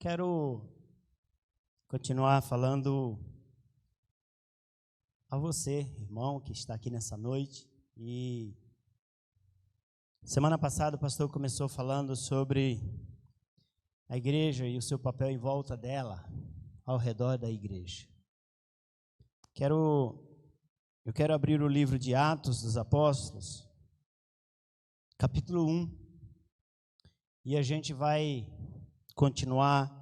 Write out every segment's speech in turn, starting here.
Quero continuar falando a você, irmão, que está aqui nessa noite. E semana passada o pastor começou falando sobre a igreja e o seu papel em volta dela, ao redor da igreja. Eu quero abrir o livro de Atos dos Apóstolos, capítulo 1, e a gente vai continuar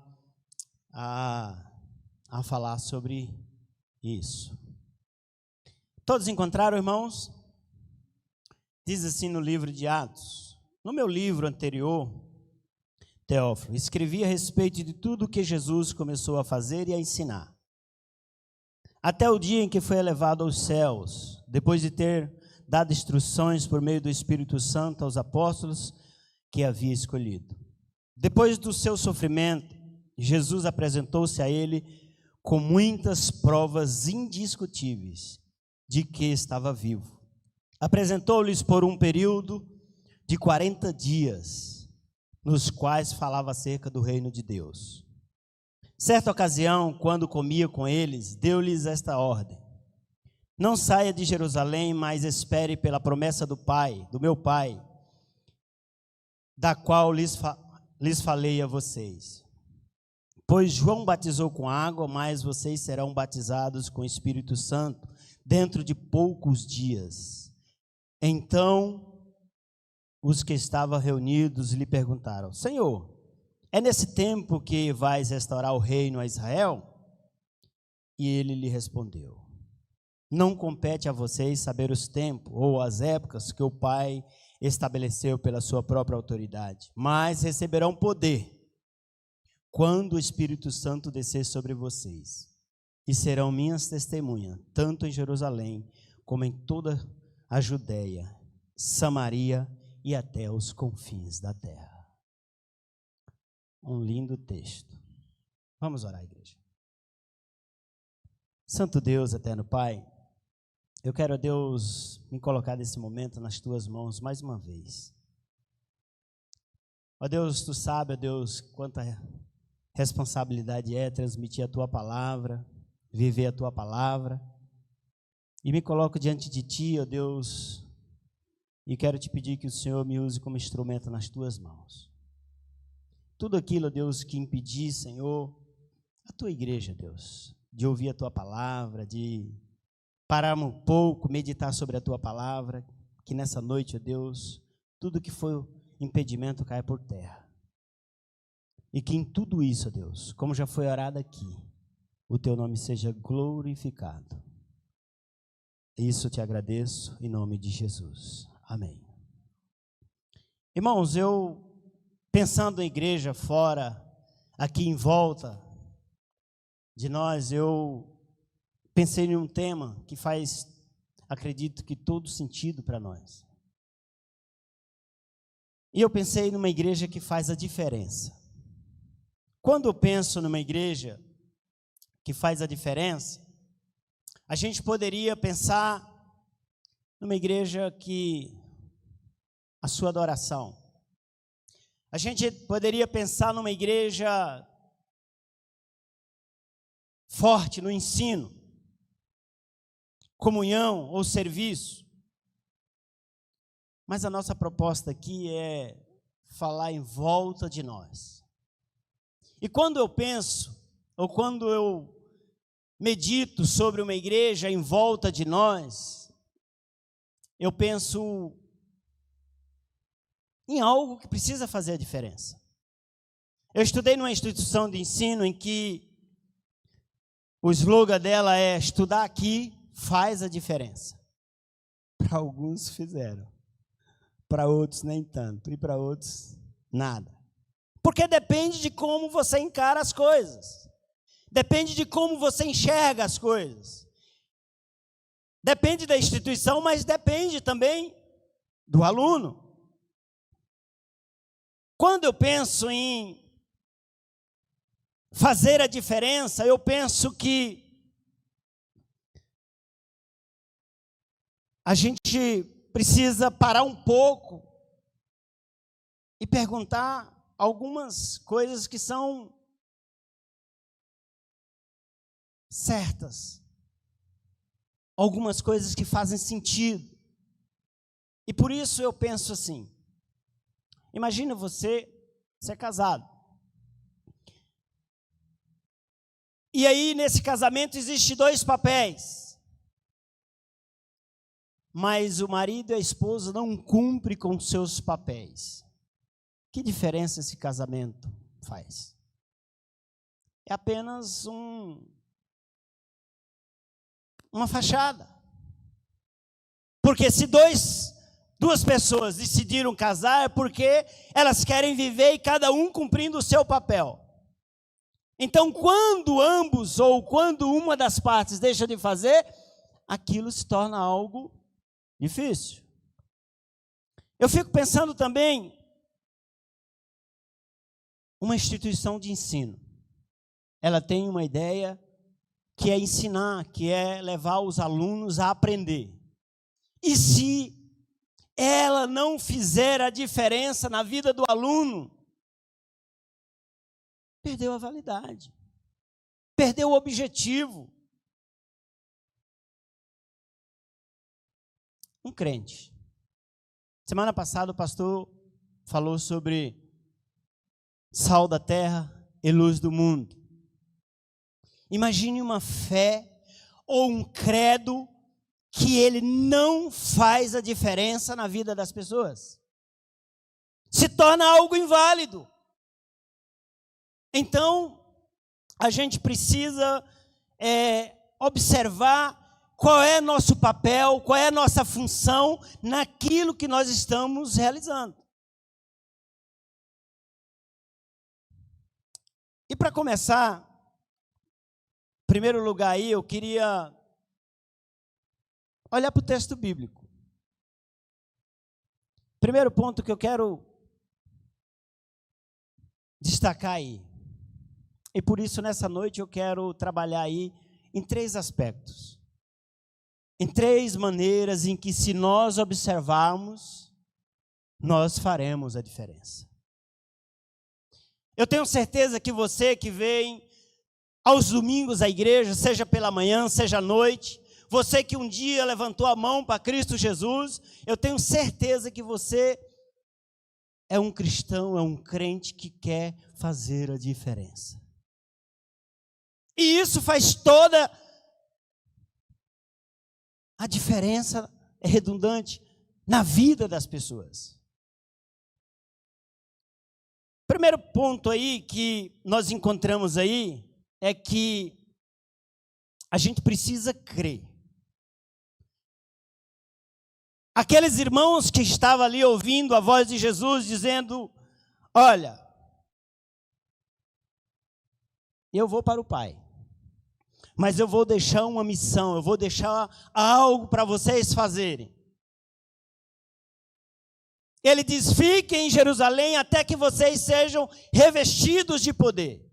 a falar sobre isso. Todos encontraram, irmãos? Diz assim no livro de Atos: no meu livro anterior, Teófilo, escrevi a respeito de tudo o que Jesus começou a fazer e a ensinar, até o dia em que foi elevado aos céus, depois de ter dado instruções por meio do Espírito Santo aos apóstolos que havia escolhido. Depois do seu sofrimento, Jesus apresentou-se a ele com muitas provas indiscutíveis de que estava vivo. Apresentou-lhes por um período de 40 dias, nos quais falava acerca do reino de Deus. Certa ocasião, quando comia com eles, deu-lhes esta ordem: não saia de Jerusalém, mas espere pela promessa do meu Pai, da qual lhes falei a vocês. Pois João batizou com água, mas vocês serão batizados com o Espírito Santo dentro de poucos dias. Então, os que estavam reunidos lhe perguntaram: Senhor, é nesse tempo que vais restaurar o reino a Israel? E ele lhe respondeu: não compete a vocês saber os tempos ou as épocas que o Pai estabeleceu pela sua própria autoridade, mas receberão poder quando o Espírito Santo descer sobre vocês, e serão minhas testemunhas, tanto em Jerusalém, como em toda a Judéia, Samaria e até os confins da terra. Um lindo texto. Vamos orar, igreja. Santo Deus, eterno Pai, eu quero, Deus, me colocar nesse momento nas tuas mãos mais uma vez. Ó Deus, tu sabes, ó Deus, quanta responsabilidade é transmitir a tua palavra, viver a tua palavra. E me coloco diante de ti, ó Deus, e quero te pedir que o Senhor me use como instrumento nas tuas mãos. Tudo aquilo, ó Deus, que impedir, Senhor, a tua igreja, Deus, de ouvir a tua palavra, de parar um pouco, meditar sobre a tua palavra, que nessa noite, ó Deus, tudo que foi impedimento caia por terra. E que em tudo isso, ó Deus, como já foi orado aqui, o teu nome seja glorificado. Isso eu te agradeço em nome de Jesus. Amém. Irmãos, eu pensando em igreja fora, aqui em volta de nós, eu pensei em um tema que faz, acredito que todo sentido para nós. E eu pensei numa igreja que faz a diferença. Quando eu penso numa igreja que faz a diferença, a gente poderia pensar numa igreja que a sua adoração. A gente poderia pensar numa igreja forte no ensino, comunhão ou serviço. Mas a nossa proposta aqui é falar em volta de nós. E quando eu penso, ou quando eu medito sobre uma igreja em volta de nós, eu penso em algo que precisa fazer a diferença. Eu estudei numa instituição de ensino em que o slogan dela é: estudar aqui faz a diferença. Para alguns fizeram, para outros nem tanto, e para outros nada. Porque depende de como você encara as coisas, depende de como você enxerga as coisas, depende da instituição, mas depende também do aluno. Quando eu penso em fazer a diferença, eu penso que a gente precisa parar um pouco e perguntar algumas coisas que são certas, algumas coisas que fazem sentido. E por isso eu penso assim, imagina você ser casado. E aí nesse casamento existem 2 papéis. Mas o marido e a esposa não cumprem com seus papéis. Que diferença esse casamento faz? É apenas uma fachada. Porque se duas pessoas decidiram casar, é porque elas querem viver e cada um cumprindo o seu papel. Então, quando ambos ou quando uma das partes deixa de fazer, aquilo se torna algo difícil. Eu fico pensando também uma instituição de ensino. Ela tem uma ideia que é ensinar, que é levar os alunos a aprender. E se ela não fizer a diferença na vida do aluno, perdeu a validade, perdeu o objetivo. Um crente. Semana passada o pastor falou sobre sal da terra e luz do mundo. Imagine uma fé ou um credo que ele não faz a diferença na vida das pessoas. Se torna algo inválido. Então, a gente precisa observar qual é nosso papel, qual é a nossa função naquilo que nós estamos realizando. E para começar, em primeiro lugar aí, eu queria olhar para o texto bíblico. Primeiro ponto que eu quero destacar aí. E por isso, nessa noite, eu quero trabalhar aí em 3 aspectos. Em 3 maneiras em que, se nós observarmos, nós faremos a diferença. Eu tenho certeza que você que vem aos domingos à igreja, seja pela manhã, seja à noite, você que um dia levantou a mão para Cristo Jesus, eu tenho certeza que você é um cristão, é um crente que quer fazer a diferença. E isso faz toda a diferença, é redundante, na vida das pessoas. Primeiro ponto aí que nós encontramos aí é que a gente precisa crer. Aqueles irmãos que estavam ali ouvindo a voz de Jesus dizendo: olha, eu vou para o Pai, mas eu vou deixar uma missão, eu vou deixar algo para vocês fazerem. Ele diz: fiquem em Jerusalém até que vocês sejam revestidos de poder.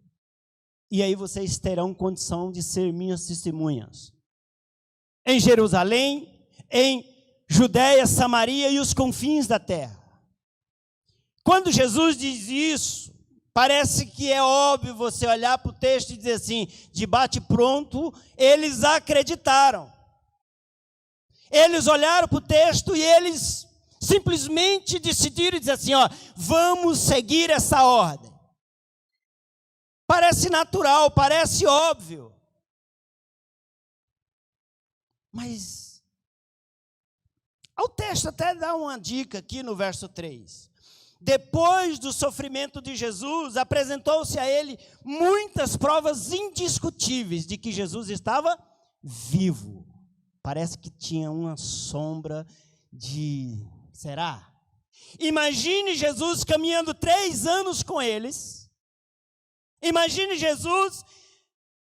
E aí vocês terão condição de ser minhas testemunhas. Em Jerusalém, em Judeia, Samaria e os confins da terra. Quando Jesus diz isso, parece que é óbvio você olhar para o texto e dizer assim, de bate-pronto, eles acreditaram. Eles olharam para o texto e eles simplesmente decidiram dizer assim, ó, vamos seguir essa ordem. Parece natural, parece óbvio. Mas o texto até dá uma dica aqui no verso 3. Depois do sofrimento de Jesus, apresentou-se a ele muitas provas indiscutíveis de que Jesus estava vivo. Parece que tinha uma sombra de... Será? Imagine Jesus caminhando 3 anos com eles. Imagine Jesus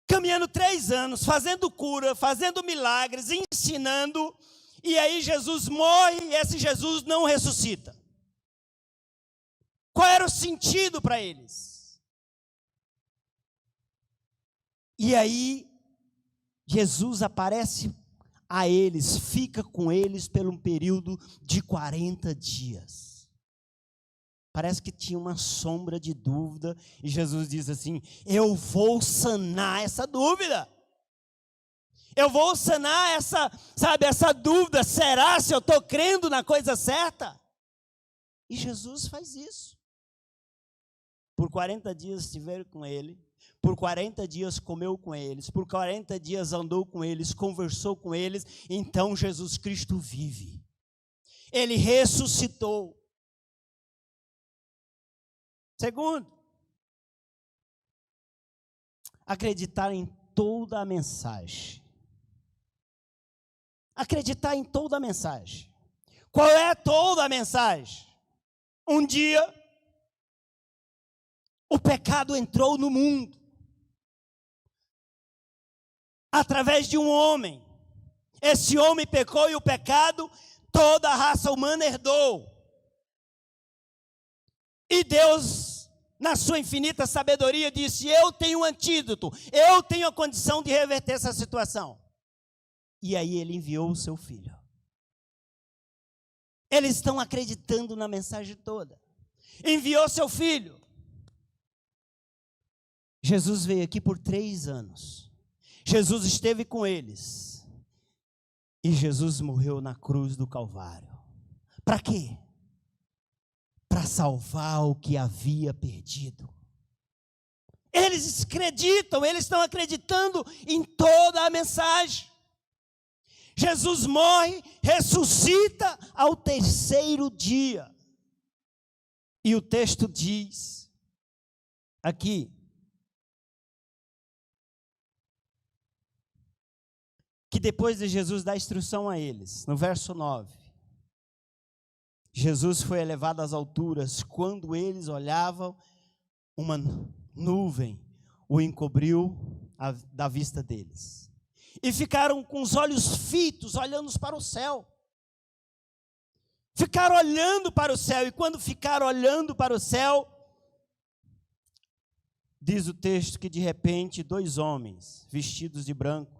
caminhando 3 anos, fazendo cura, fazendo milagres, ensinando. E aí Jesus morre e esse Jesus não ressuscita. Qual era o sentido para eles? E aí, Jesus aparece a eles, fica com eles por um período de 40 dias. Parece que tinha uma sombra de dúvida, e Jesus diz assim, eu vou sanar essa dúvida. Eu vou sanar essa dúvida, será se eu estou crendo na coisa certa? E Jesus faz isso. Por 40 dias estiveram com ele, por 40 dias comeu com eles, por 40 dias andou com eles, conversou com eles. Então Jesus Cristo vive. Ele ressuscitou. Segundo, acreditar em toda a mensagem. Acreditar em toda a mensagem. Qual é toda a mensagem? Um dia, o pecado entrou no mundo. Através de um homem. Esse homem pecou e o pecado, toda a raça humana herdou. E Deus, na sua infinita sabedoria, disse: eu tenho um antídoto, eu tenho a condição de reverter essa situação. E aí ele enviou o seu filho. Eles estão acreditando na mensagem toda. Enviou seu filho. Jesus veio aqui por 3 anos. Jesus esteve com eles. E Jesus morreu na cruz do Calvário. Para quê? Para salvar o que havia perdido. Eles acreditam, eles estão acreditando em toda a mensagem. Jesus morre, ressuscita ao 3º dia. E o texto diz aqui, que depois de Jesus dar instrução a eles, no verso 9, Jesus foi elevado às alturas. Quando eles olhavam, uma nuvem o encobriu da vista deles. E ficaram com os olhos fitos, olhando para o céu. Ficaram olhando para o céu, e quando ficaram olhando para o céu, diz o texto que de repente 2 homens, vestidos de branco,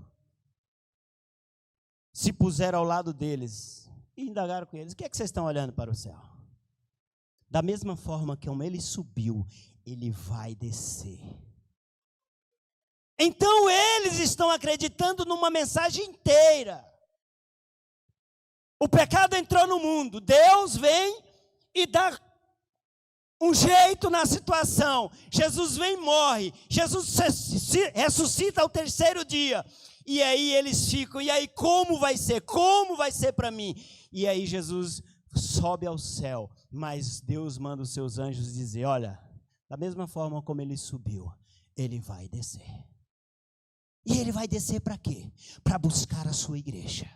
se puseram ao lado deles e indagaram com eles: o que é que vocês estão olhando para o céu? Da mesma forma que como ele subiu, ele vai descer. Então eles estão acreditando numa mensagem inteira. O pecado entrou no mundo, Deus vem e dá um jeito na situação. Jesus vem e morre, Jesus ressuscita ao 3º dia. E aí eles ficam: e aí como vai ser? Como vai ser para mim? E aí Jesus sobe ao céu, mas Deus manda os seus anjos dizer: olha, da mesma forma como ele subiu, ele vai descer. E ele vai descer para quê? Para buscar a sua igreja,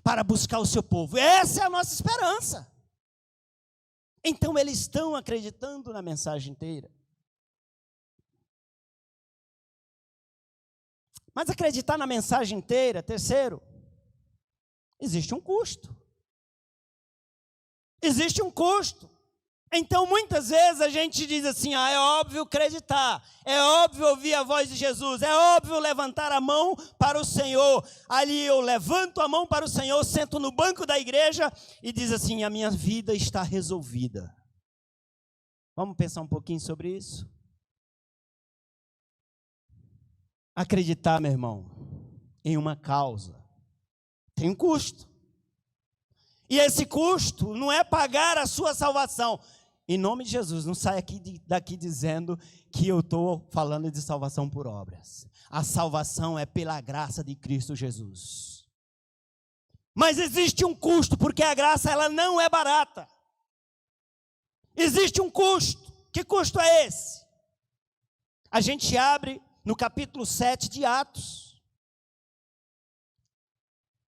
para buscar o seu povo. Essa é a nossa esperança. Então eles estão acreditando na mensagem inteira. Mas acreditar na mensagem inteira, terceiro, existe um custo. Existe um custo. Então muitas vezes a gente diz assim: é óbvio acreditar, é óbvio ouvir a voz de Jesus, é óbvio levantar a mão para o Senhor. Ali eu levanto a mão para o Senhor, sento no banco da igreja e diz assim: a minha vida está resolvida. Vamos pensar um pouquinho sobre isso? Acreditar, meu irmão, em uma causa tem um custo. E esse custo não é pagar a sua salvação. Em nome de Jesus, não saia daqui dizendo que eu estou falando de salvação por obras. A salvação é pela graça de Cristo Jesus. Mas existe um custo, porque a graça ela não é barata. Existe um custo. Que custo é esse? A gente abre no capítulo 7 de Atos.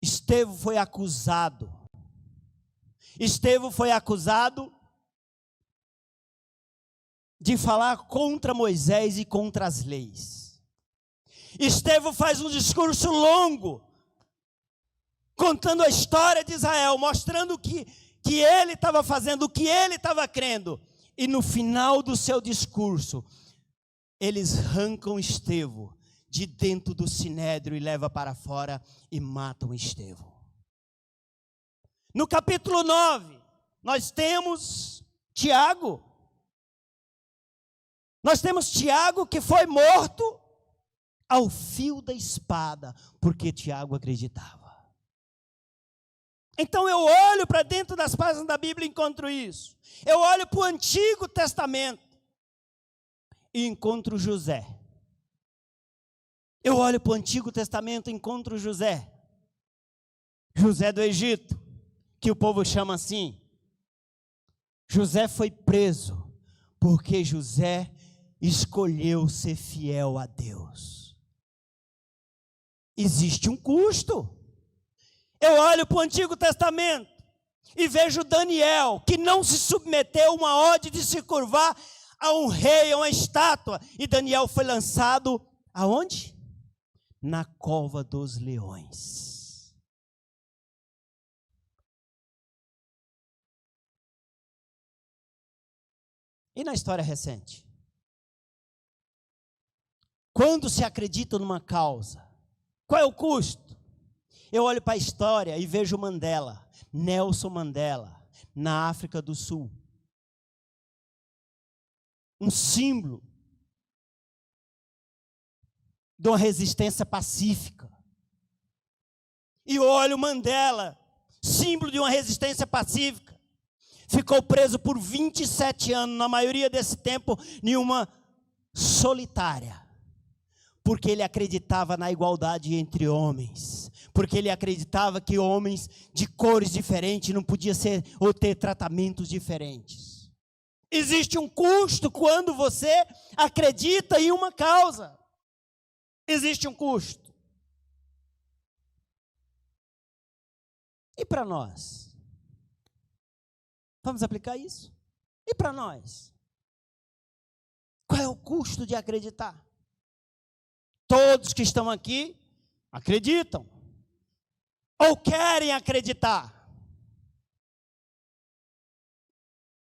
Estevão foi acusado. Estevão foi acusado de falar contra Moisés e contra as leis. Estevão faz um discurso longo, contando a história de Israel, mostrando que ele estava fazendo, o que ele estava crendo. E no final do seu discurso, eles arrancam Estevão de dentro do sinédrio e levam para fora e matam Estevão. No capítulo 9, nós temos Tiago. Nós temos Tiago que foi morto ao fio da espada, porque Tiago acreditava. Então eu olho para dentro das páginas da Bíblia e encontro isso. Eu olho para o Antigo Testamento e encontro José. Eu olho para o Antigo Testamento e encontro José. José do Egito, que o povo chama assim. José foi preso porque José escolheu ser fiel a Deus. Existe um custo. Eu olho para o Antigo Testamento e vejo Daniel, que não se submeteu a uma ordem de se curvar a um rei, a uma estátua. E Daniel foi lançado aonde? Na cova dos leões. E na história recente? Quando se acredita numa causa, qual é o custo? Eu olho para a história e vejo Mandela, Nelson Mandela, na África do Sul. Um símbolo de uma resistência pacífica. E olho Mandela, símbolo de uma resistência pacífica. Ficou preso por 27 anos, na maioria desse tempo, em uma solitária. Porque ele acreditava na igualdade entre homens. Porque ele acreditava que homens de cores diferentes não podiam ser ou ter tratamentos diferentes. Existe um custo quando você acredita em uma causa. Existe um custo. E para nós? Vamos aplicar isso? E para nós? Qual é o custo de acreditar? Todos que estão aqui acreditam. Ou querem acreditar.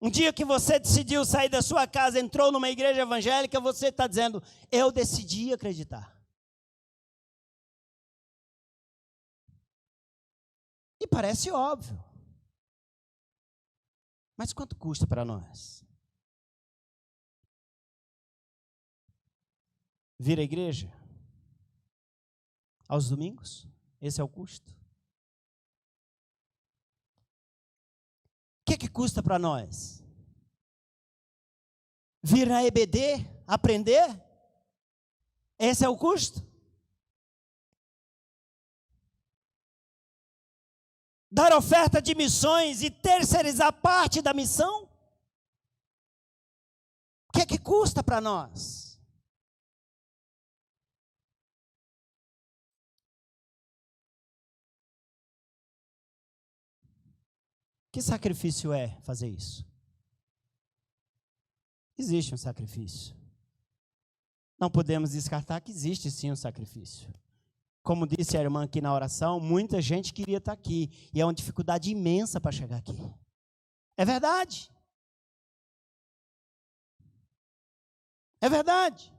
Um dia que você decidiu sair da sua casa, entrou numa igreja evangélica, você está dizendo, eu decidi acreditar. E parece óbvio. Mas quanto custa para nós? Vir à igreja? Aos domingos? Esse é o custo? O que custa para nós? Vir na EBD? Aprender? Esse é o custo? Dar oferta de missões e terceirizar parte da missão? O que custa para nós? Que sacrifício é fazer isso? Existe um sacrifício. Não podemos descartar que existe sim um sacrifício. Como disse a irmã aqui na oração, muita gente queria estar aqui. E é uma dificuldade imensa para chegar aqui. É verdade. É verdade.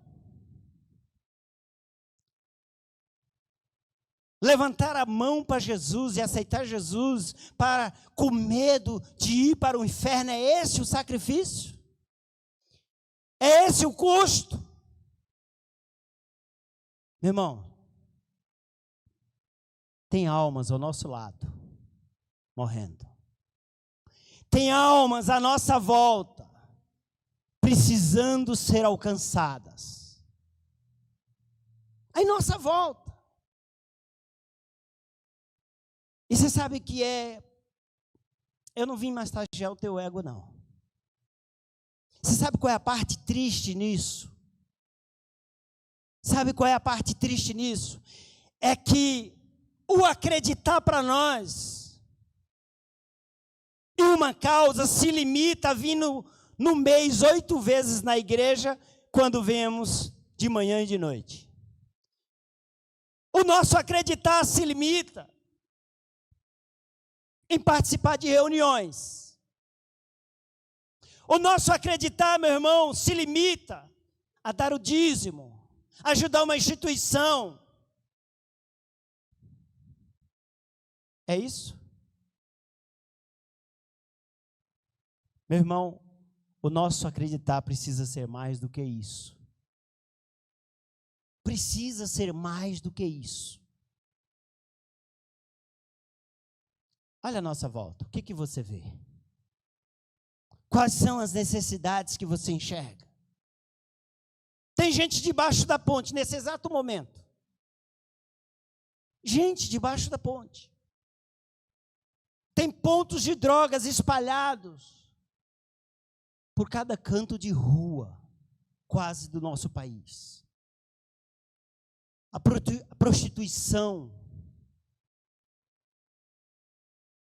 Levantar a mão para Jesus e aceitar Jesus com medo de ir para o inferno, é esse o sacrifício? É esse o custo? Meu irmão, tem almas ao nosso lado, morrendo. Tem almas à nossa volta, precisando ser alcançadas. Em nossa volta. E você sabe que eu não vim massagear o teu ego, não. Você sabe qual é a parte triste nisso? Sabe qual é a parte triste nisso? É que o acreditar para nós em uma causa se limita a vir no mês 8 vezes na igreja, quando vemos de manhã e de noite. O nosso acreditar se limita em participar de reuniões. O nosso acreditar, meu irmão, se limita a dar o dízimo, ajudar uma instituição. É isso? Meu irmão, o nosso acreditar precisa ser mais do que isso. precisa ser mais do que isso. Olha a nossa volta, o que você vê? Quais são as necessidades que você enxerga? Tem gente debaixo da ponte nesse exato momento. Gente debaixo da ponte. Tem pontos de drogas espalhados por cada canto de rua, quase do nosso país. A prostituição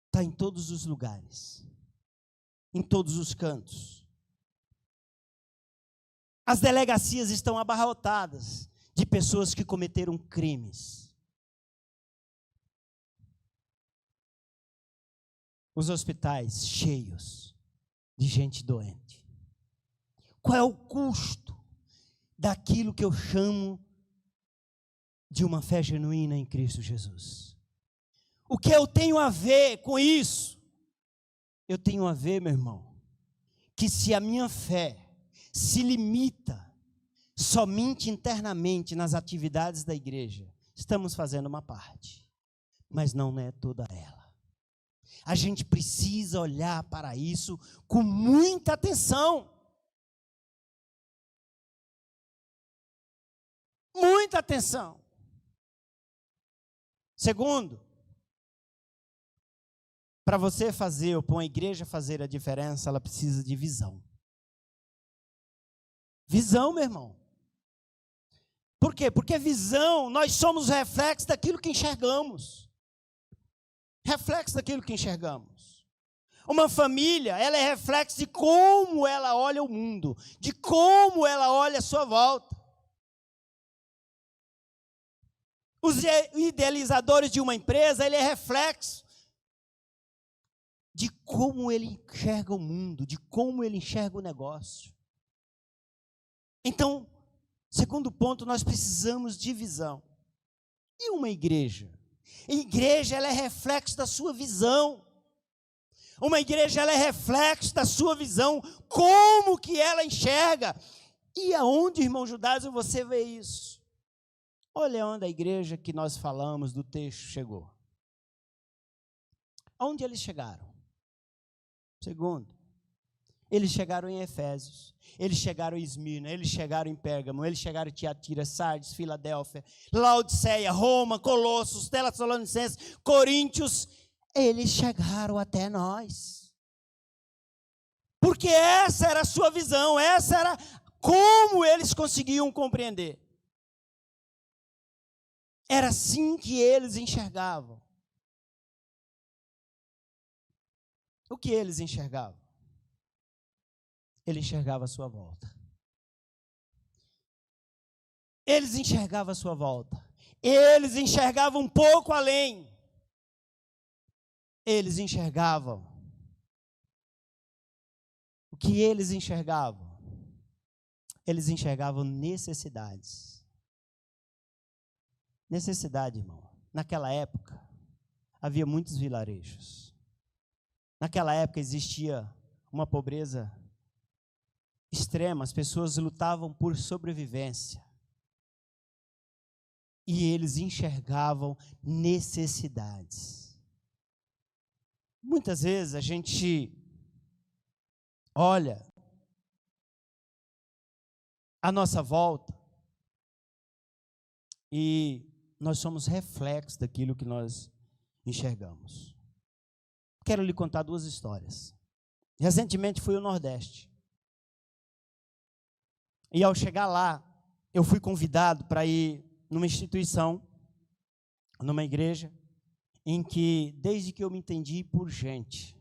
está em todos os lugares, em todos os cantos. As delegacias estão abarrotadas de pessoas que cometeram crimes. Os hospitais cheios de gente doente. Qual é o custo daquilo que eu chamo de uma fé genuína em Cristo Jesus? O que eu tenho a ver com isso? Eu tenho a ver, meu irmão, que se a minha fé se limita somente internamente nas atividades da igreja, estamos fazendo uma parte, mas não é toda ela. A gente precisa olhar para isso com muita atenção. Muita atenção. Segundo, para você fazer, ou para uma igreja fazer a diferença, ela precisa de visão. Visão, meu irmão. Por quê? Porque visão, nós somos reflexo daquilo que enxergamos. Reflexo daquilo que enxergamos. Uma família, ela é reflexo de como ela olha o mundo, de como ela olha a sua volta. Os idealizadores de uma empresa, ele é reflexo de como ele enxerga o mundo, de como ele enxerga o negócio. Então, segundo ponto, nós precisamos de visão. E uma igreja? A igreja, ela é reflexo da sua visão. Uma igreja, ela é reflexo da sua visão. Como que ela enxerga? E aonde, irmão Judásio, você vê isso? Olha onde a igreja que nós falamos do texto chegou. Aonde eles chegaram? Segundo, eles chegaram em Efésios, eles chegaram em Esmirna, eles chegaram em Pérgamo, eles chegaram em Tiatira, Sardes, Filadélfia, Laodiceia, Roma, Colossos, Tessalonicenses, Coríntios. Eles chegaram até nós. Porque essa era a sua visão, essa era como eles conseguiam compreender. Era assim que eles enxergavam. O que eles enxergavam? Ele enxergava a sua volta. Eles enxergavam a sua volta. Eles enxergavam um pouco além. Eles enxergavam. O que eles enxergavam? Eles enxergavam necessidades. Necessidade, irmão. Naquela época, havia muitos vilarejos. Naquela época existia uma pobreza extrema, as pessoas lutavam por sobrevivência. E eles enxergavam necessidades. Muitas vezes a gente olha à nossa volta e nós somos reflexos daquilo que nós enxergamos. Quero lhe contar duas histórias. Recentemente fui ao Nordeste. E ao chegar lá, eu fui convidado para ir numa instituição, numa igreja, em que, desde que eu me entendi por gente,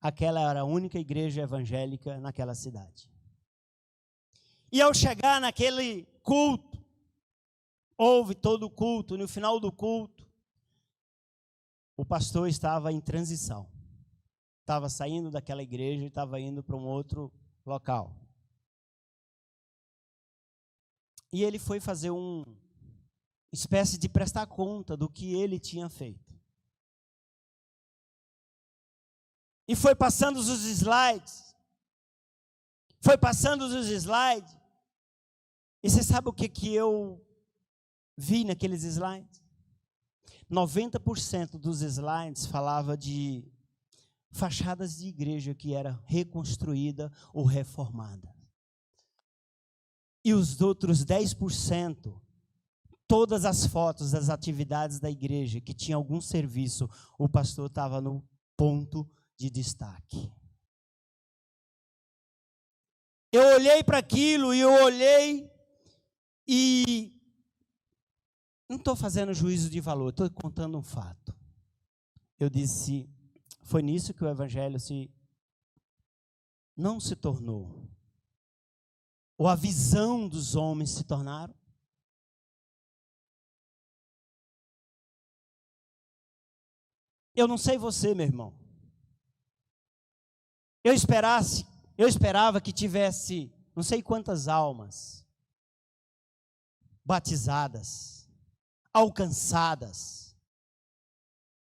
aquela era a única igreja evangélica naquela cidade. E ao chegar naquele culto, houve todo o culto, no final do culto, o pastor estava em transição. Estava saindo daquela igreja e estava indo para um outro local. E ele foi fazer uma espécie de prestar conta do que ele tinha feito. E foi passando os slides. Foi passando os slides. E você sabe o que eu vi naqueles slides. 90% dos slides falava de fachadas de igreja que era reconstruída ou reformada. E os outros 10%, todas as fotos das atividades da igreja que tinha algum serviço, o pastor estava no ponto de destaque. Eu olhei para aquilo e não estou fazendo juízo de valor, estou contando um fato. Eu disse, foi nisso que o evangelho não se tornou. Ou a visão dos homens se tornaram. Eu não sei você, meu irmão. Eu esperava que tivesse não sei quantas almas batizadas, alcançadas.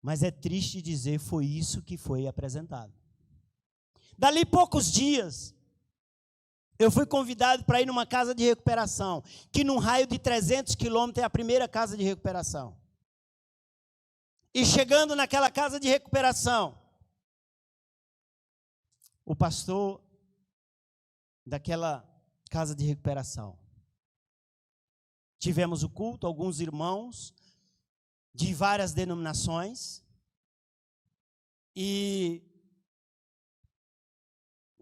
Mas é triste dizer, foi isso que foi apresentado. Dali poucos dias, eu fui convidado para ir numa casa de recuperação, que num raio de 300 quilômetros é a primeira casa de recuperação. E chegando naquela casa de recuperação, o pastor daquela casa de recuperação, tivemos o culto, alguns irmãos de várias denominações, e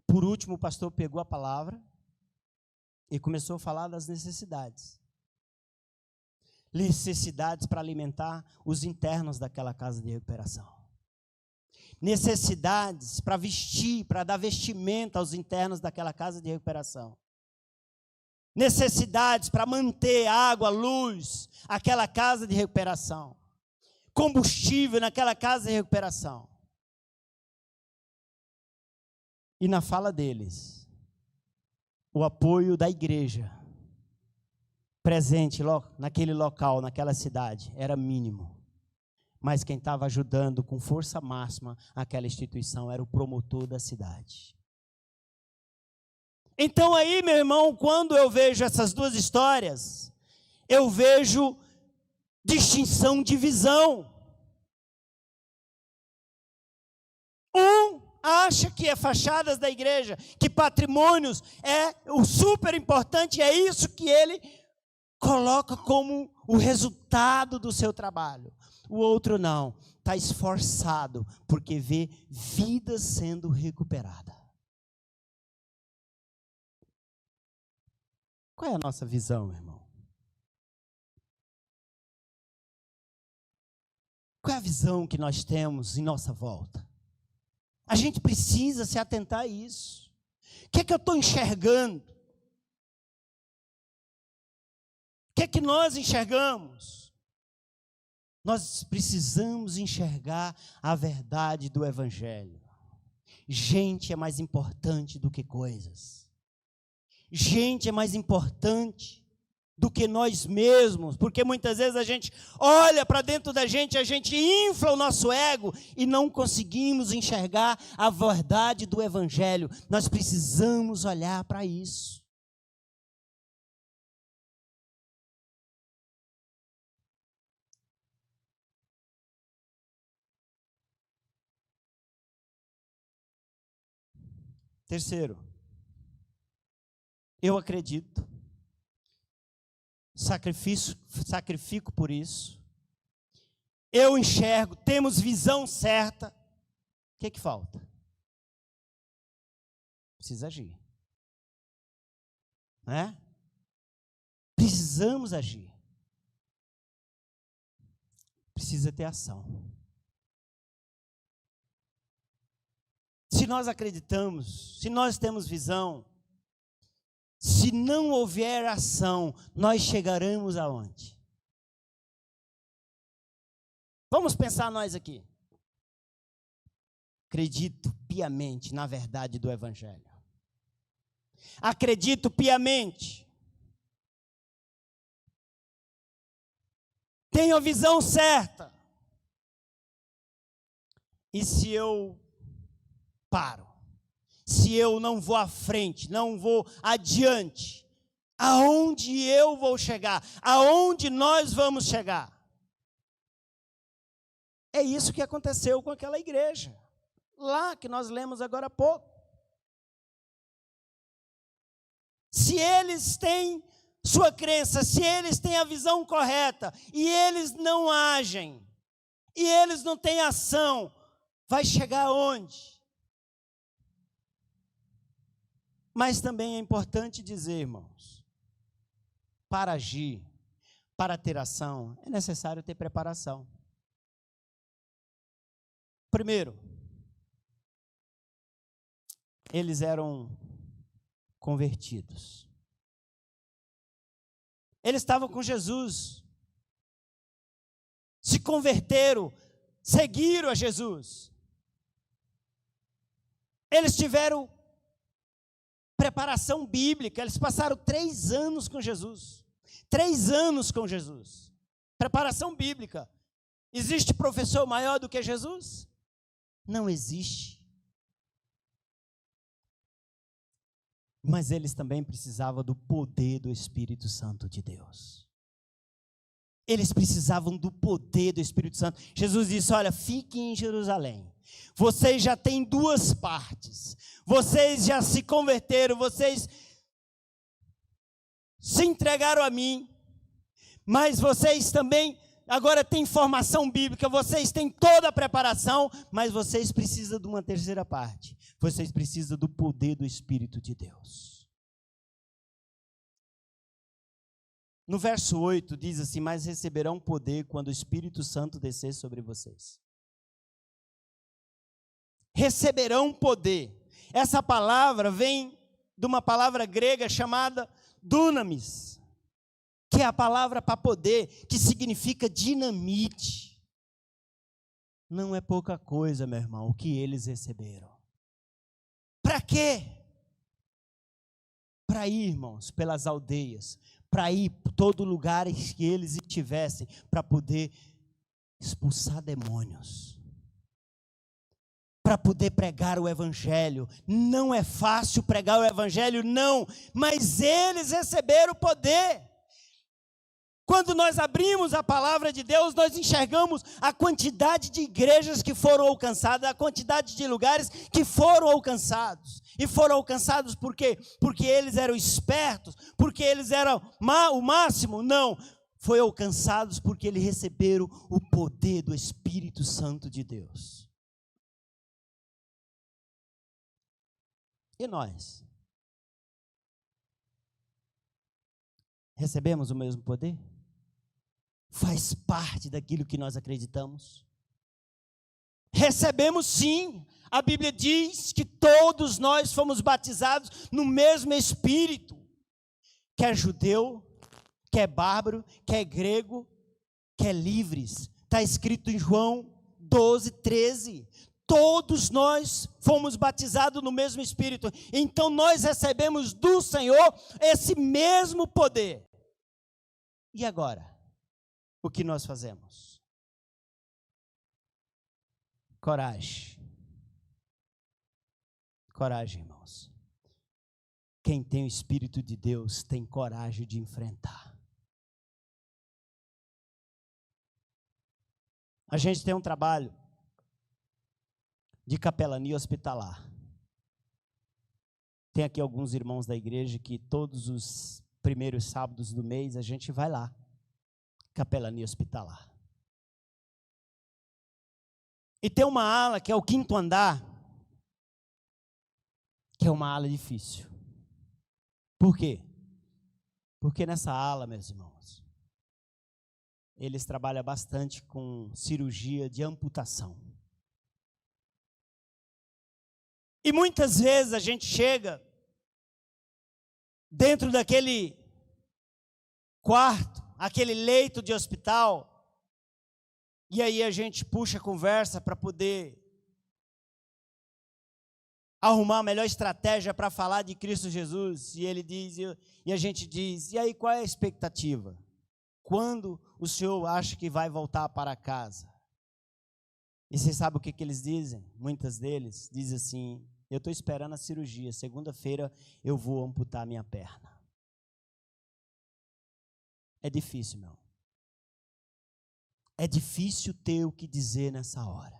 por último o pastor pegou a palavra e começou a falar das necessidades. Necessidades para alimentar os internos daquela casa de recuperação. Necessidades para vestir, para dar vestimenta aos internos daquela casa de recuperação. Necessidades para manter água, luz, aquela casa de recuperação. Combustível naquela casa de recuperação. E na fala deles, o apoio da igreja presente naquele local, naquela cidade, era mínimo. Mas quem estava ajudando com força máxima aquela instituição era o promotor da cidade. Então aí, meu irmão, quando eu vejo essas duas histórias, eu vejo distinção de visão. Um acha que é fachadas da igreja, que patrimônios é o super importante, é isso que ele coloca como o resultado do seu trabalho. O outro não, está esforçado, porque vê vida sendo recuperada. Qual é a nossa visão, irmão? Qual é a visão que nós temos em nossa volta? A gente precisa se atentar a isso. O que é que eu estou enxergando? O que é que nós enxergamos? Nós precisamos enxergar a verdade do evangelho. Gente é mais importante do que coisas. Gente é mais importante do que nós mesmos, porque muitas vezes a gente olha para dentro da gente, a gente infla o nosso ego e não conseguimos enxergar a verdade do evangelho. Nós precisamos olhar para isso. Terceiro, eu acredito, sacrifico por isso, eu enxergo, temos visão certa. O que é que falta? Precisa agir. Não é? Precisamos agir. Precisa ter ação. Se nós acreditamos, se nós temos visão, se não houver ação, nós chegaremos aonde? Vamos pensar nós aqui. Acredito piamente na verdade do evangelho. Acredito piamente. Tenho a visão certa. E se eu paro, se eu não vou à frente, não vou adiante, aonde eu vou chegar, aonde nós vamos chegar. É isso que aconteceu com aquela igreja, lá que nós lemos agora há pouco. Se eles têm sua crença, se eles têm a visão correta, e eles não agem, e eles não têm ação, vai chegar aonde? Mas também é importante dizer, irmãos, para agir, para ter ação, é necessário ter preparação. Primeiro, eles eram convertidos. Eles estavam com Jesus, se converteram, seguiram a Jesus. Eles tiveram preparação bíblica, eles passaram 3 anos com Jesus. 3 anos com Jesus. Preparação bíblica. Existe professor maior do que Jesus? Não existe. Mas eles também precisavam do poder do Espírito Santo de Deus. Eles precisavam do poder do Espírito Santo. Jesus disse, olha, fiquem em Jerusalém. Vocês já têm 2 partes. Vocês já se converteram, vocês se entregaram a mim. Mas vocês também agora têm formação bíblica, vocês têm toda a preparação, mas vocês precisam de uma terceira parte. Vocês precisam do poder do Espírito de Deus. No verso 8 diz assim, mas receberão poder quando o Espírito Santo descer sobre vocês. Receberão poder. Essa palavra vem de uma palavra grega chamada dunamis, que é a palavra para poder, que significa dinamite. Não é pouca coisa, meu irmão, o que eles receberam. Para quê? Para ir, irmãos, pelas aldeias, para ir por todo lugar que eles estivessem, para poder expulsar demônios, para poder pregar o evangelho. Não é fácil pregar o evangelho, não, mas eles receberam poder. Quando nós abrimos a palavra de Deus, nós enxergamos a quantidade de igrejas que foram alcançadas, a quantidade de lugares que foram alcançados. E foram alcançados por quê? Porque eles eram espertos, porque eles eram o máximo? Não, foi alcançados porque eles receberam o poder do Espírito Santo de Deus. E nós? Recebemos o mesmo poder? Faz parte daquilo que nós acreditamos? Recebemos sim. A Bíblia diz que todos nós fomos batizados no mesmo Espírito. Quer judeu, quer bárbaro, quer grego, quer livres. Está escrito em João 12:13. Todos nós fomos batizados no mesmo Espírito. Então nós recebemos do Senhor esse mesmo poder. E agora? O que nós fazemos? Coragem. Coragem, irmãos. Quem tem o Espírito de Deus tem coragem de enfrentar. A gente tem um trabalho de capelania hospitalar. Tem aqui alguns irmãos da igreja que todos os primeiros sábados do mês a gente vai lá. Capelania hospitalar. E tem uma ala que é o 5º andar, que é uma ala difícil. Por quê? Porque nessa ala, meus irmãos, eles trabalham bastante com cirurgia de amputação. E muitas vezes a gente chega dentro daquele quarto, aquele leito de hospital, e aí a gente puxa a conversa para poder arrumar a melhor estratégia para falar de Cristo Jesus, e ele diz, e a gente diz, e aí qual é a expectativa? Quando o senhor acha que vai voltar para casa? E você sabe o que eles dizem? Muitas deles dizem assim, eu estou esperando a cirurgia, segunda-feira eu vou amputar minha perna. É difícil, meu. É difícil ter o que dizer nessa hora.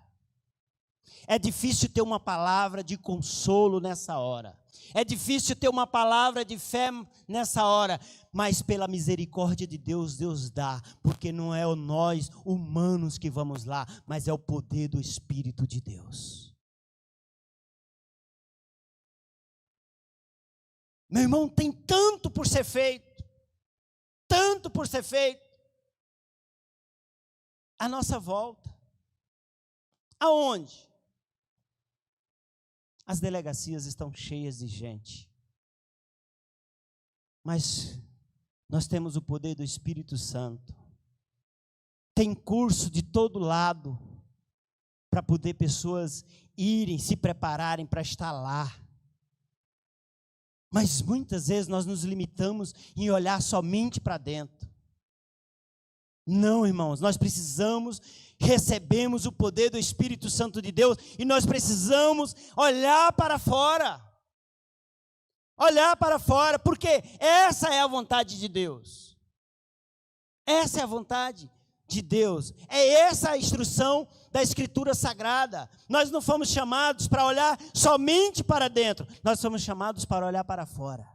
É difícil ter uma palavra de consolo nessa hora. É difícil ter uma palavra de fé nessa hora. Mas pela misericórdia de Deus, Deus dá. Porque não é nós humanos que vamos lá, mas é o poder do Espírito de Deus. Meu irmão, tem tanto por ser feito. Tanto por ser feito. À nossa volta. Aonde? As delegacias estão cheias de gente. Mas nós temos o poder do Espírito Santo. Tem curso de todo lado para poder pessoas irem, se prepararem para estar lá. Mas muitas vezes nós nos limitamos em olhar somente para dentro. Não, irmãos, nós recebemos o poder do Espírito Santo de Deus e nós precisamos olhar para fora. Olhar para fora, porque essa é a vontade de Deus. Essa é a vontade de Deus. É essa a instrução da Escritura Sagrada. Nós não fomos chamados para olhar somente para dentro, nós fomos chamados para olhar para fora.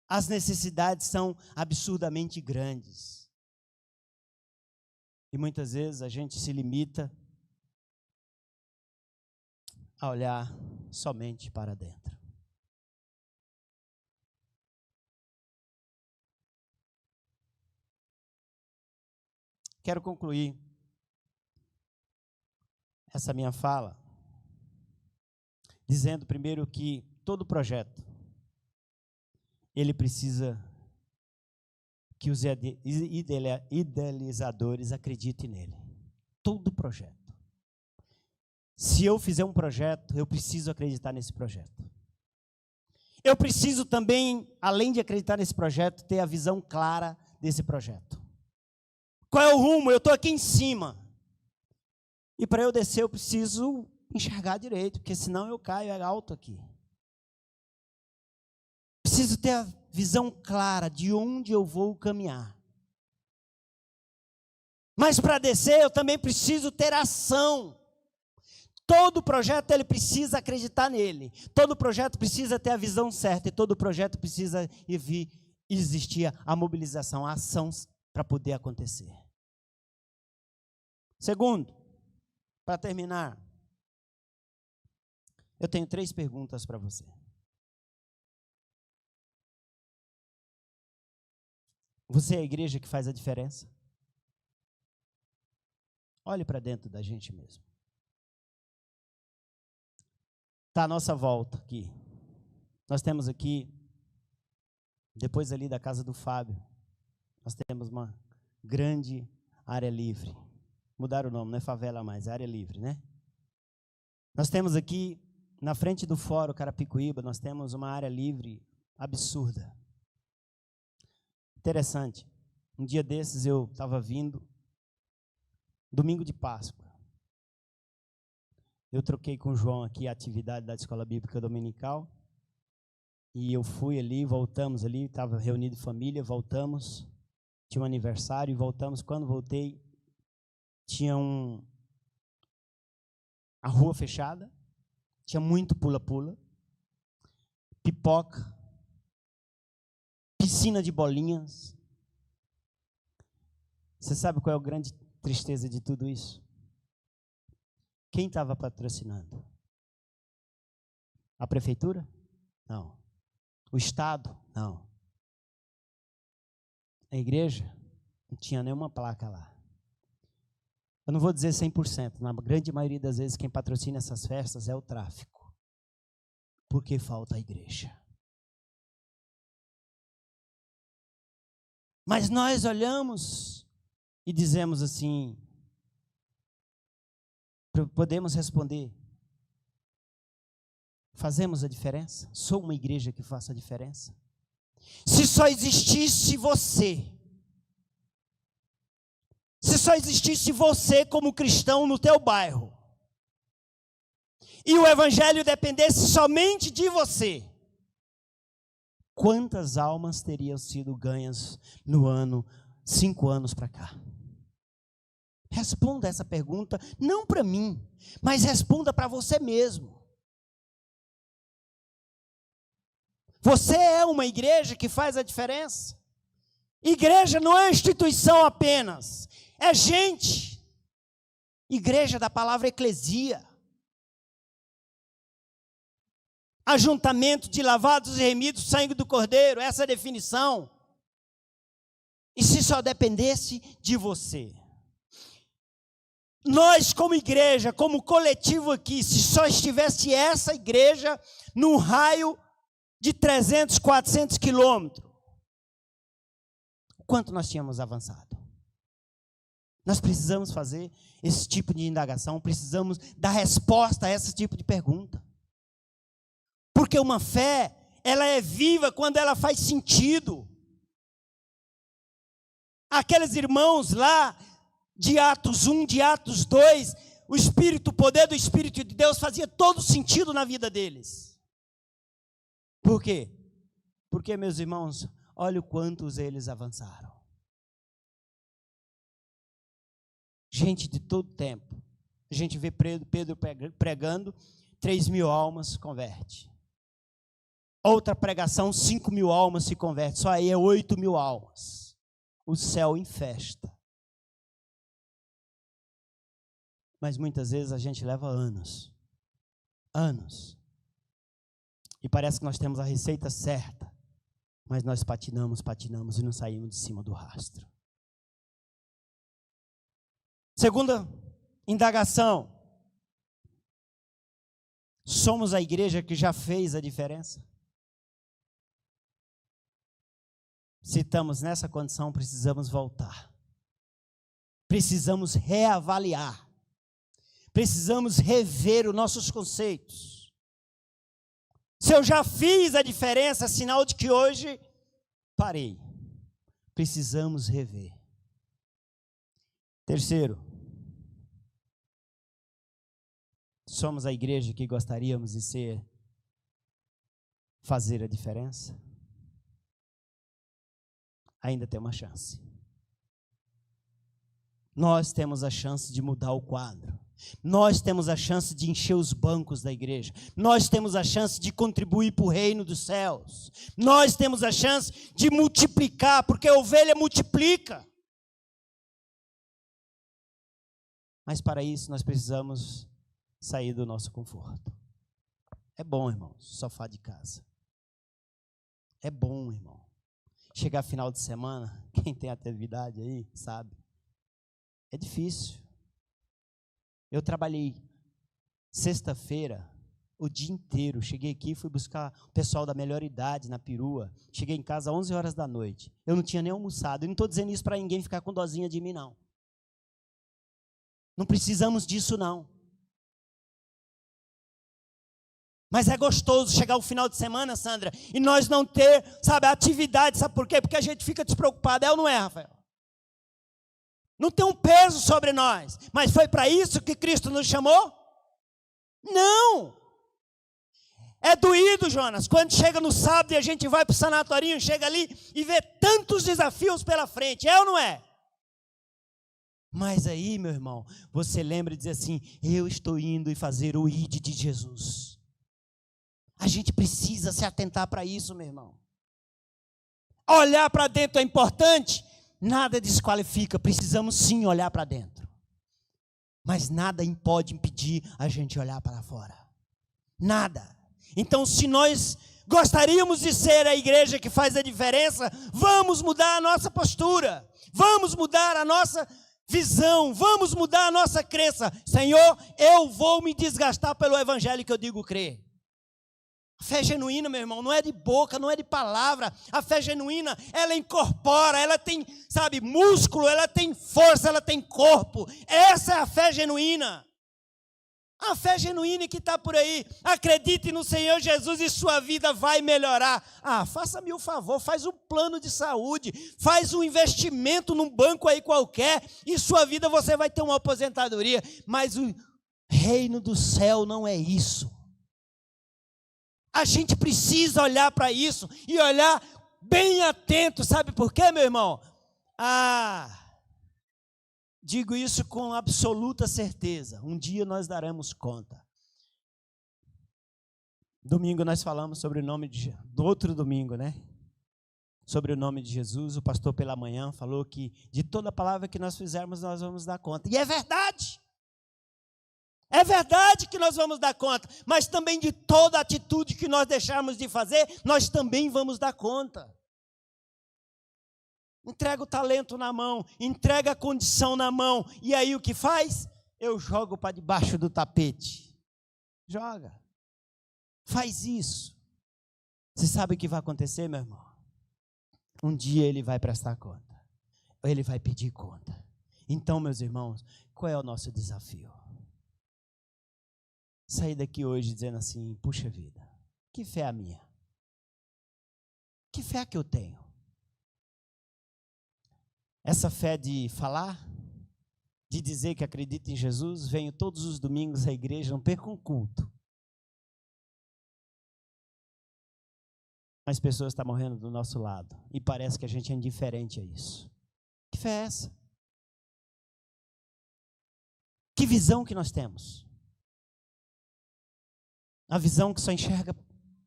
As necessidades são absurdamente grandes. E muitas vezes a gente se limita a olhar somente para dentro. Quero concluir essa minha fala dizendo primeiro que todo projeto ele precisa que os idealizadores acreditem nele. Todo projeto. Se eu fizer um projeto, eu preciso acreditar nesse projeto. Eu preciso também, além de acreditar nesse projeto, ter a visão clara desse projeto. Qual é o rumo? Eu estou aqui em cima. E para eu descer, eu preciso enxergar direito, porque senão eu caio, é alto aqui. Preciso ter a visão clara de onde eu vou caminhar. Mas para descer, eu também preciso ter ação. Todo projeto, ele precisa acreditar nele. Todo projeto precisa ter a visão certa. E todo projeto precisa existir a mobilização, a ação para poder acontecer. Segundo, para terminar, eu tenho 3 perguntas para você. Você é a igreja que faz a diferença? Olhe para dentro da gente mesmo. Está à nossa volta aqui. Nós temos aqui, depois ali da casa do Fábio, nós temos uma grande área livre. Mudaram o nome, não é favela mais, é área livre, né? Nós temos aqui, na frente do Fórum Carapicuíba, nós temos uma área livre absurda. Interessante. Um dia desses eu estava vindo, domingo de Páscoa. Eu troquei com o João aqui a atividade da Escola Bíblica Dominical. E eu fui ali, voltamos ali, estava reunido família, voltamos. Tinha um aniversário e voltamos. Quando voltei, tinha a rua fechada, tinha muito pula-pula, pipoca, piscina de bolinhas. Você sabe qual é a grande tristeza de tudo isso? Quem estava patrocinando? A prefeitura? Não. O Estado? Não. A igreja? Não tinha nenhuma placa lá. Eu não vou dizer 100%, na grande maioria das vezes quem patrocina essas festas é o tráfico. Porque falta a igreja. Mas nós olhamos e dizemos assim, podemos responder, fazemos a diferença? Sou uma igreja que faça a diferença? Se só existisse você, se só existisse você como cristão no teu bairro, e o evangelho dependesse somente de você, quantas almas teriam sido ganhas no ano, 5 anos para cá? Responda essa pergunta, não para mim, mas responda para você mesmo. Você é uma igreja que faz a diferença? Igreja não é instituição apenas, é gente. Igreja da palavra eclesia. Ajuntamento de lavados e remidos, sangue do Cordeiro, essa é a definição. E se só dependesse de você? Nós como igreja, como coletivo aqui, se só estivesse essa igreja num raio de 300, 400 quilômetros, quanto nós tínhamos avançado? Nós precisamos fazer esse tipo de indagação, precisamos dar resposta a esse tipo de pergunta. Porque uma fé, ela é viva quando ela faz sentido. Aqueles irmãos lá, de Atos 1, de Atos 2, o poder do Espírito de Deus fazia todo sentido na vida deles. Por quê? Porque, meus irmãos, olha o quantos eles avançaram. Gente de todo tempo. A gente vê Pedro pregando, 3.000 almas se converte. Outra pregação, 5.000 almas se converte. Só aí é 8.000 almas. O céu em festa. Mas muitas vezes a gente leva anos. Anos. E parece que nós temos a receita certa. Mas nós patinamos e não saímos de cima do rastro. Segunda indagação. Somos a igreja que já fez a diferença? Se estamos nessa condição, precisamos voltar. Precisamos reavaliar. Precisamos rever os nossos conceitos. Se eu já fiz a diferença, é sinal de que hoje parei. Precisamos rever. Terceiro, somos a igreja que gostaríamos de ser, fazer a diferença? Ainda tem uma chance. Nós temos a chance de mudar o quadro. Nós temos a chance de encher os bancos da igreja. Nós temos a chance de contribuir para o reino dos céus. Nós temos a chance de multiplicar, porque a ovelha multiplica. Mas para isso nós precisamos sair do nosso conforto. É bom, irmão, sofá de casa. É bom, irmão. Chegar final de semana, quem tem atividade aí, sabe? É difícil. Eu trabalhei sexta-feira, o dia inteiro. Cheguei aqui, fui buscar o pessoal da melhor idade na perua. Cheguei em casa às 11 horas da noite. Eu não tinha nem almoçado. Eu não estou dizendo isso para ninguém ficar com dozinha de mim, não. Não precisamos disso, não. Mas é gostoso chegar o final de semana, Sandra, e nós não ter, sabe, atividade. Sabe por quê? Porque a gente fica despreocupado. É ou não é, Rafael? Não tem um peso sobre nós. Mas foi para isso que Cristo nos chamou? Não. É doído, Jonas, quando chega no sábado e a gente vai para o sanatorinho, chega ali e vê tantos desafios pela frente. É ou não é? Mas aí, meu irmão, você lembra e diz assim, eu estou indo e fazer o ID de Jesus. A gente precisa se atentar para isso, meu irmão. Olhar para dentro é importante? Nada desqualifica, precisamos sim olhar para dentro. Mas nada pode impedir a gente olhar para fora. Nada. Então, se nós gostaríamos de ser a igreja que faz a diferença, vamos mudar a nossa postura. Vamos mudar a nossa visão. Vamos mudar a nossa crença. Senhor, eu vou me desgastar pelo evangelho que eu digo crer. A fé genuína, meu irmão, não é de boca, não é de palavra. A fé genuína, ela incorpora, ela tem, sabe, músculo, ela tem força, ela tem corpo. Essa é a fé genuína. A fé genuína que está por aí. Acredite no Senhor Jesus e sua vida vai melhorar. Ah, faça-me o favor, faz um plano de saúde, faz um investimento num banco aí qualquer, e sua vida você vai ter uma aposentadoria. Mas o reino do céu não é isso. A gente precisa olhar para isso e olhar bem atento, sabe por quê, meu irmão? Digo isso com absoluta certeza, um dia nós daremos conta. Domingo nós falamos sobre o nome do outro domingo, né? Sobre o nome de Jesus, o pastor pela manhã falou que de toda palavra que nós fizermos nós vamos dar conta. E é verdade. É verdade que nós vamos dar conta, mas também de toda atitude que nós deixarmos de fazer, nós também vamos dar conta. Entrega o talento na mão, entrega a condição na mão, e aí o que faz? Eu jogo para debaixo do tapete. Joga. Faz isso. Você sabe o que vai acontecer, meu irmão? Um dia ele vai prestar conta, ou ele vai pedir conta. Então, meus irmãos, qual é o nosso desafio? Sair daqui hoje dizendo assim, puxa vida, que fé é a minha? Que fé que eu tenho? Essa fé de falar, de dizer que acredita em Jesus, venho todos os domingos à igreja, não perco um culto. Mas pessoas estão morrendo do nosso lado, e parece que a gente é indiferente a isso. Que fé é essa? Que visão que nós temos? A visão que só enxerga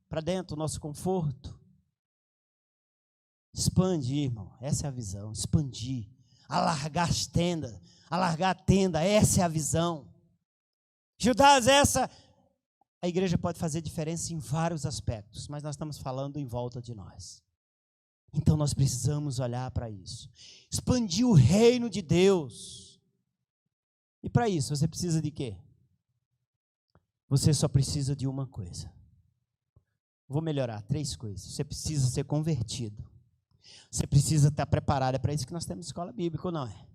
para dentro o nosso conforto. Expandir, irmão, essa é a visão, expandir, alargar as tendas, alargar a tenda, essa é a visão. Judas, a igreja pode fazer diferença em vários aspectos, mas nós estamos falando em volta de nós. Então nós precisamos olhar para isso, expandir o reino de Deus. E para isso você precisa de quê? Você só precisa de uma coisa. Vou melhorar 3 coisas. Você precisa ser convertido. Você precisa estar preparado. É para isso que nós temos escola bíblica, ou não é?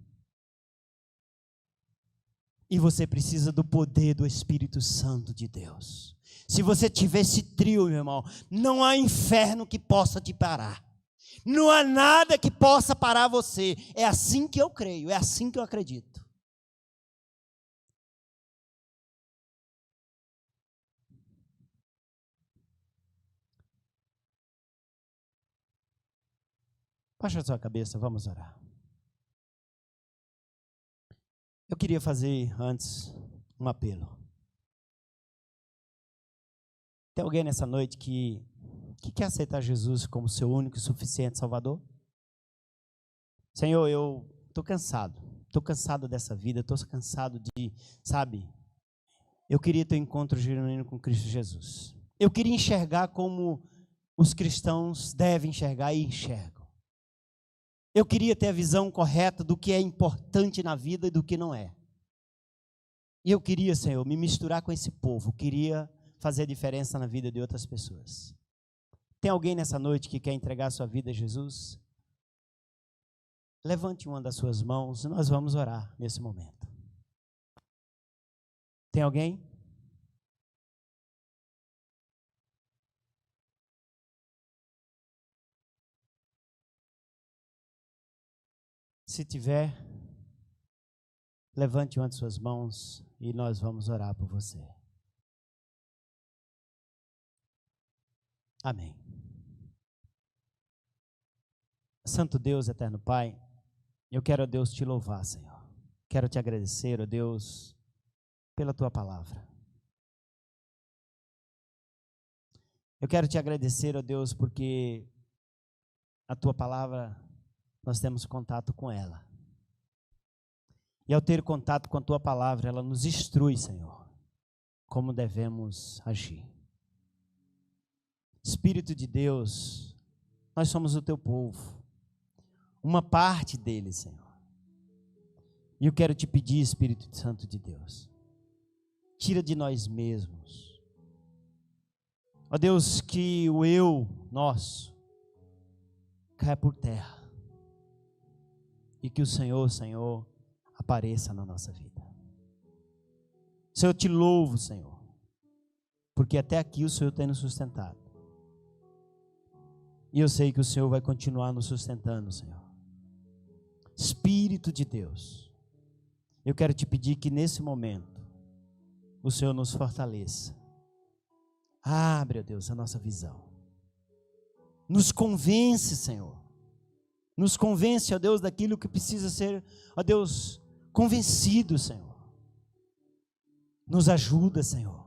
E você precisa do poder do Espírito Santo de Deus. Se você tiver esse trio, meu irmão, não há inferno que possa te parar. Não há nada que possa parar você. É assim que eu creio, é assim que eu acredito. Baixa a sua cabeça, vamos orar. Eu queria fazer antes um apelo. Tem alguém nessa noite que quer aceitar Jesus como seu único e suficiente Salvador? Senhor, eu estou cansado dessa vida, estou cansado de, eu queria ter um encontro genuíno com Cristo Jesus. Eu queria enxergar como os cristãos devem enxergar e enxergam. Eu queria ter a visão correta do que é importante na vida e do que não é. E eu queria, Senhor, me misturar com esse povo, queria fazer diferença na vida de outras pessoas. Tem alguém nessa noite que quer entregar a sua vida a Jesus? Levante uma das suas mãos e nós vamos orar nesse momento. Tem alguém? Se tiver, levante uma de suas mãos e nós vamos orar por você. Amém. Santo Deus, eterno Pai, eu quero, ó Deus, te louvar, Senhor. Quero te agradecer, ó Deus, pela tua palavra. Eu quero te agradecer, ó Deus, porque a tua palavra, nós temos contato com ela. E ao ter contato com a tua palavra, ela nos instrui, Senhor, como devemos agir. Espírito de Deus, nós somos o teu povo, uma parte dele, Senhor. E eu quero te pedir, Espírito Santo de Deus, tira de nós mesmos, ó Deus, que o eu nosso caia por terra e que o Senhor, apareça na nossa vida. Senhor, eu te louvo, Senhor, porque até aqui o Senhor tem nos sustentado. E eu sei que o Senhor vai continuar nos sustentando, Senhor. Espírito de Deus, eu quero te pedir que nesse momento o Senhor nos fortaleça. Abre, ó Deus, a nossa visão. Nos convence, Senhor. Nos convence, ó Deus, daquilo que precisa ser, ó Deus, convencido, Senhor. Nos ajuda, Senhor.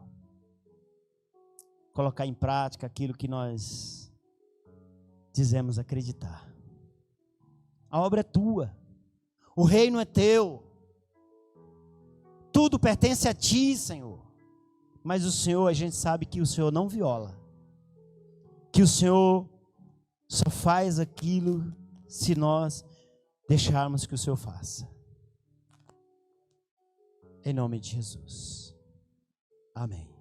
Colocar em prática aquilo que nós dizemos acreditar. A obra é tua. O reino é teu. Tudo pertence a ti, Senhor. Mas o Senhor, a gente sabe que o Senhor não viola. Que o Senhor só faz aquilo se nós deixarmos que o Senhor faça. Em nome de Jesus. Amém.